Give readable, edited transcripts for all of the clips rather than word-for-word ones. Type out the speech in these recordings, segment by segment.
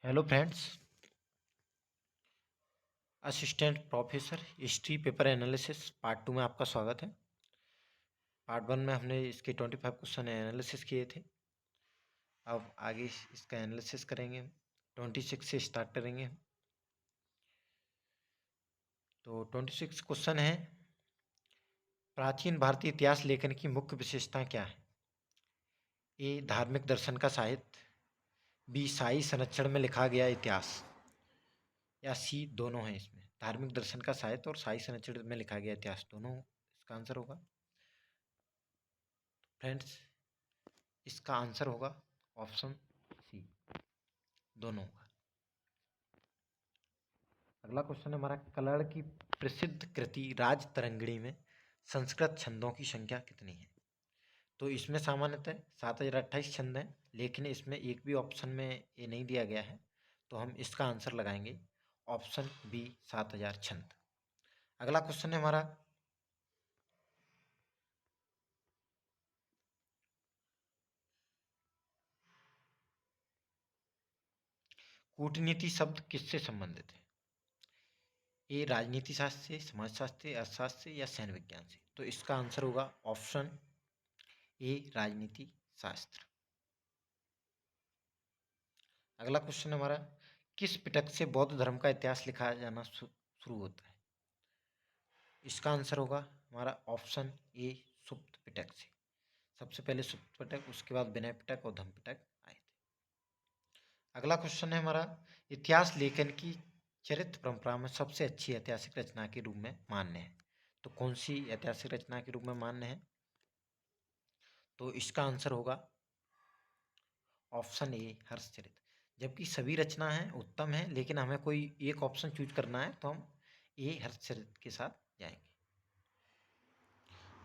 Hello friends. Assistant professor history paper analysis part 2 में आपका स्वागत है। पार्ट 1 में हमने इसके 25 क्वेश्चन एनालिसिस किए थे। अब आगे इसका एनालिसिस करेंगे। 26 से स्टार्ट करेंगे। तो 26 क्वेश्चन है, प्राचीन भारतीय इतिहास लेखन की मुख्य विशेषता क्या है? ए, धार्मिक दर्शन का साहित्य, बी, शाही संरक्षण में लिखा गया इतिहास, या सी, दोनों हैं इसमें। धार्मिक दर्शन का साहित्य और शाही संरक्षण में लिखा गया इतिहास, दोनों इसका आंसर होगा। फ्रेंड्स, इसका आंसर होगा ऑप्शन सी, दोनों होगा। अगला क्वेश्चन है हमारा, कलड़ की प्रसिद्ध कृति राजतरंगिणी में संस्कृत छंदों की संख्या कितनी है? तो इसमें सामान्यतः 7028 छंद हैं, लेकिन इसमें एक भी ऑप्शन में ये नहीं दिया गया है, तो हम इसका आंसर लगाएंगे ऑप्शन बी, 7000 छंद। अगला क्वेश्चन है हमारा, कूटनीति शब्द किससे संबंधित है? ए, राजनीति शास्त्र से, समाजशास्त्र से, अर्थशास्त्र से, या सैन्य विज्ञान से? तो इसका आंसर होगा ऑप्शन ए, राजनीति शास्त्र। अगला क्वेश्चन है हमारा, किस पिटक से बौद्ध धर्म का इतिहास लिखा जाना शुरू होता है? इसका आंसर होगा हमारा ऑप्शन ए, सुप्त पिटक से। सबसे पहले सुप्त पिटक, उसके बाद विनय पिटक और धम्म पिटक आए थे। अगला क्वेश्चन है हमारा, इतिहास लेखन की चरित्र परंपरा में सबसे अच्छी ऐतिहासिक रचना के रूप में मान्य है। तो कौन सी ऐतिहासिक रचना के रूप में मान्य है? तो इसका आंसर होगा ऑप्शन ए, हर्षचरित। जबकि सभी रचना है उत्तम है, लेकिन हमें कोई एक ऑप्शन चूज करना है, तो हम ए, हर्षचरित के साथ जाएंगे।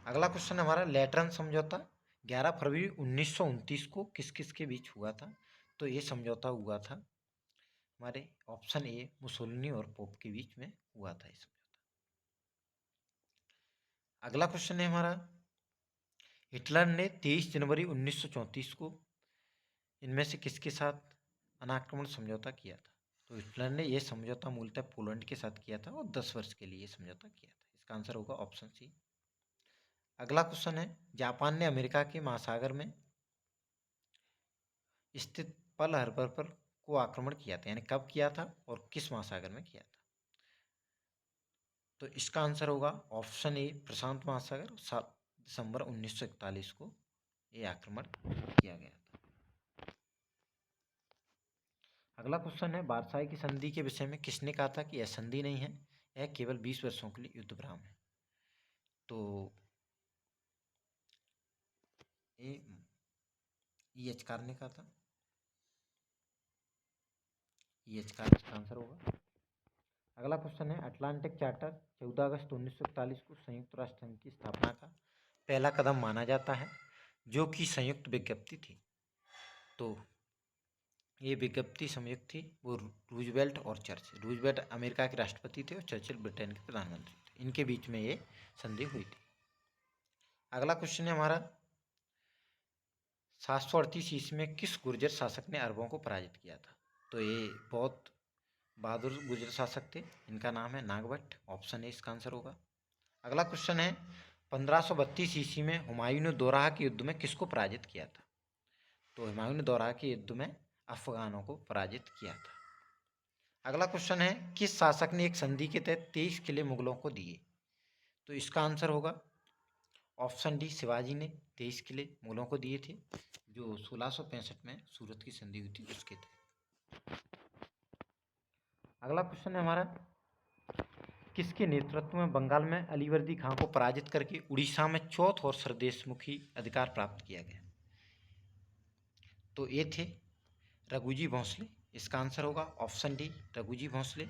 अगला क्वेश्चन है हमारा, लेटरन समझौता 11 फरवरी 1929 को किस किस के बीच हुआ था? तो ये समझौता हुआ था हमारे ऑप्शन ए, मुसोलिनी और पोप के बीच में हुआ था ये समझौता। अगला क्वेश्चन है हमारा, हिटलर ने 23 जनवरी 1934 को इनमें से किसके साथ अनाक्रमण समझौता किया था? तो हिटलर ने यह समझौता मूलतः पोलैंड के साथ किया था और 10 वर्ष के लिए समझौता किया था। इसका आंसर होगा ऑप्शन सी। अगला क्वेश्चन है, जापान ने अमेरिका के महासागर में स्थित पर्ल हार्बर पर को आक्रमण किया था, यानी कब किया था और किस महासागर में किया था? तो इसका आंसर होगा ऑप्शन ए, प्रशांत महासागर, 7 दिसंबर 1941 को ये आक्रमण किया गया था। अगला क्वेश्चन है, वार्साई की संधि के विषय में किसने कहा था कि यह संधि नहीं है, यह केवल 20 वर्षों के लिए युद्ध विराम है? तो ये एचकार ने कहा था। ये एचकार इसका आंसर होगा। अगला क्वेश्चन है, अटलांटिक चार्टर 14 अगस्त 1941 को संयुक्त राष्ट्र संघ की स्थापना का पहला कदम माना जाता है, जो कि संयुक्त विज्ञप्ति थी। तो ये विज्ञप्ति संयुक्त थी, वो रूजवेल्ट और चर्चिल। रूजवेल्ट अमेरिका के राष्ट्रपति थे और चर्चिल ब्रिटेन के प्रधानमंत्री थे। इनके बीच में ये संधि हुई थी। अगला क्वेश्चन है हमारा, 738 ईस्वी में किस गुर्जर शासक ने अरबों को पराजित किया था? तो ये बहुत बहादुर गुर्जर शासक थे, इनका नाम है नागभट्ट। ऑप्शन ए इसका आंसर होगा। अगला क्वेश्चन है, 1532 ईस्वी में हुमायूं ने दोराहा के युद्ध में किसको पराजित किया था? तो हुमायूं ने दोराहा के युद्ध में अफगानों को पराजित किया था। अगला क्वेश्चन है, किस शासक ने एक संधि के तहत 23 किले मुगलों को दिए? तो इसका आंसर होगा ऑप्शन डी, शिवाजी ने 23 किले मुगलों को दिए थे, जो 1665 में सूरत की संधि हुई थी उसके तहत। अगला क्वेश्चन है हमारा, किसके नेतृत्व में बंगाल में अलीवर्दी खां को पराजित करके उड़ीसा में चौथ और सरदेशमुखी अधिकार प्राप्त किया गया? तो ये थे रघुजी भोंसले। इसका आंसर होगा ऑप्शन डी, रघुजी भोंसले।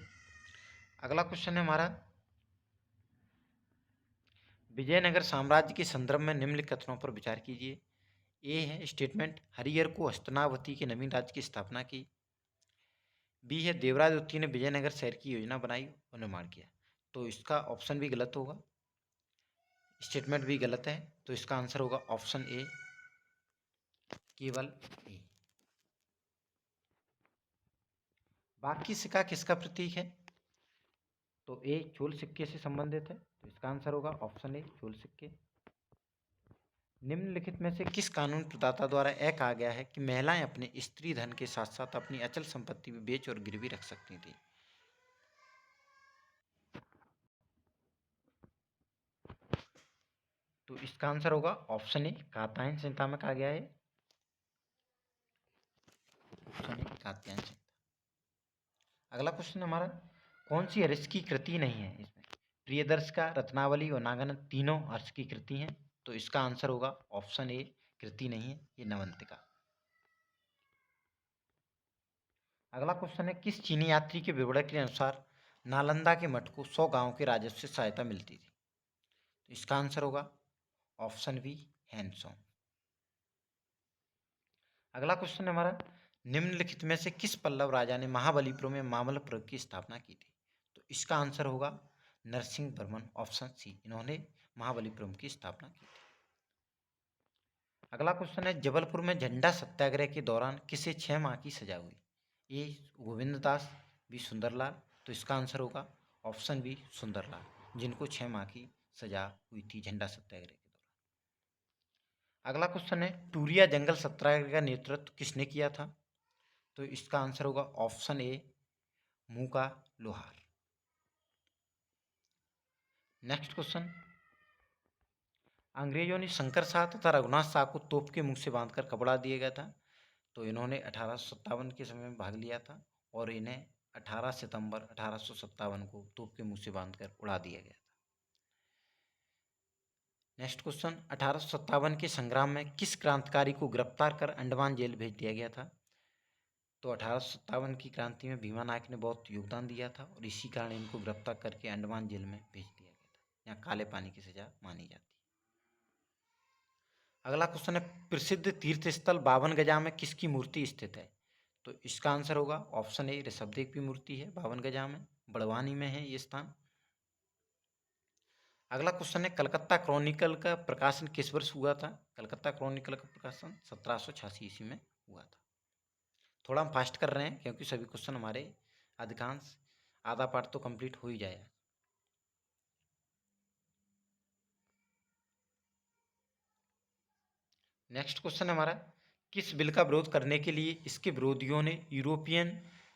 अगला क्वेश्चन है हमारा, विजयनगर साम्राज्य के संदर्भ में निम्नलिखित कथनों पर विचार कीजिए। ए है स्टेटमेंट, हरिहर को हस्तनावती के नवीन राज्य की स्थापना की। बी है, देवराज द्वितीय ने विजयनगर शहर की योजना बनाई और निर्माण किया। तो इसका ऑप्शन भी गलत होगा, स्टेटमेंट भी गलत है। तो इसका आंसर होगा ऑप्शन ए, केवल ए। बाकी सिक्का किसका प्रतीक है? तो ए चोल सिक्के से संबंधित है, तो इसका आंसर होगा ऑप्शन ए चोल सिक्के। निम्नलिखित में से किस कानून प्रदाता द्वारा यह कहा गया है कि महिलाएं अपने स्त्री धन के साथ साथ अपनी अचल संपत्ति भी बेच और गिरवी रख सकती थी? तो इसका आंसर होगा ऑप्शन ए कात्यायन संहिता में कहा गया है। ऑप्शन ए कात्यायन संहिता। अगला क्वेश्चन हमारा, कौन सी हर्ष की कृति नहीं है इसमें? प्रियदर्शिका, रत्नावली और नागानंद तीनों हर्ष की कृति हैं, तो इसका आंसर होगा ऑप्शन ए कृति नहीं है, ये नवंतिका। अगला क्वेश्चन है, किस चीनी यात्री के विवरण के अनुसार नालंदा के मठ को 100 गांवों के राजस्व से सहायता मिलती थी? तो इसका आंसर होगा ऑप्शन बी हैंसोंग। अगला क्वेश्चन है हमारा, निम्नलिखित में से किस पल्लव राजा ने महाबलीपुरम में मामल्लपुरम की स्थापना की थी? तो इसका आंसर होगा नरसिंह वर्मन, ऑप्शन सी, इन्होंने महाबलीपुरम की स्थापना की थी। अगला क्वेश्चन है, जबलपुर में झंडा सत्याग्रह के दौरान किसे 6 माह की सजा हुई? ए गोविंद दास, बी सुंदरलाल, तो इसका आंसर होगा ऑप्शन बी सुंदरलाल, जिनको 6 माह की सजा हुई थी झंडा सत्याग्रह के दौरान। अगला क्वेश्चन है, टूरिया जंगल सत्याग्रह का नेतृत्व किसने किया था? तो इसका आंसर होगा ऑप्शन ए मूका लोहार। नेक्स्ट क्वेश्चन, अंग्रेजों ने शंकर शाह तथा रघुनाथ शाह को तोप के मुंह से बांधकर कपड़ा दिया गया था, तो इन्होंने 1857 के समय में भाग लिया था और इन्हें 18 सितंबर 1857 को तोप के मुंह से बांधकर उड़ा दिया गया था। नेक्स्ट क्वेश्चन, 1857 के संग्राम में किस क्रांतिकारी को गिरफ्तार कर अंडमान जेल भेज दिया गया था? तो 1857 की क्रांति में भीमा नायक ने बहुत योगदान दिया था और इसी कारण इनको गिरफ्तार करके अंडमान जेल में भेज दिया गया था, यहाँ काले पानी की सजा मानी जाती है। अगला क्वेश्चन है, प्रसिद्ध तीर्थ स्थल 52 गजा में किसकी मूर्ति स्थित है? तो इसका आंसर होगा ऑप्शन ए ऋषभदेव की मूर्ति है 52 गजा में, बड़वानी में है ये स्थान। अगला क्वेश्चन है, कलकत्ता क्रॉनिकल का प्रकाशन किस वर्ष हुआ था? कलकत्ता क्रॉनिकल का प्रकाशन 1786 ईस्वी में हुआ था। थोड़ा हम फास्ट कर रहे हैं क्योंकि सभी क्वेश्चन हमारे अधिकांश आधा पार्ट तो कंप्लीट हो ही जाएगा। नेक्स्ट क्वेश्चन हमारा, किस बिल का विरोध करने के लिए इसके विरोधियों ने यूरोपियन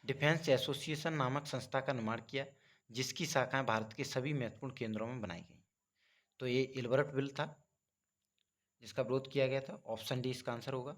डिफेंस एसोसिएशन नामक संस्था का निर्माण किया, जिसकी शाखाएं भारत के सभी महत्वपूर्ण केंद्रों में बनाई गई? तो ये इलबर्ट बिल था जिसका विरोध किया गया था, ऑप्शन डी इसका आंसर होगा।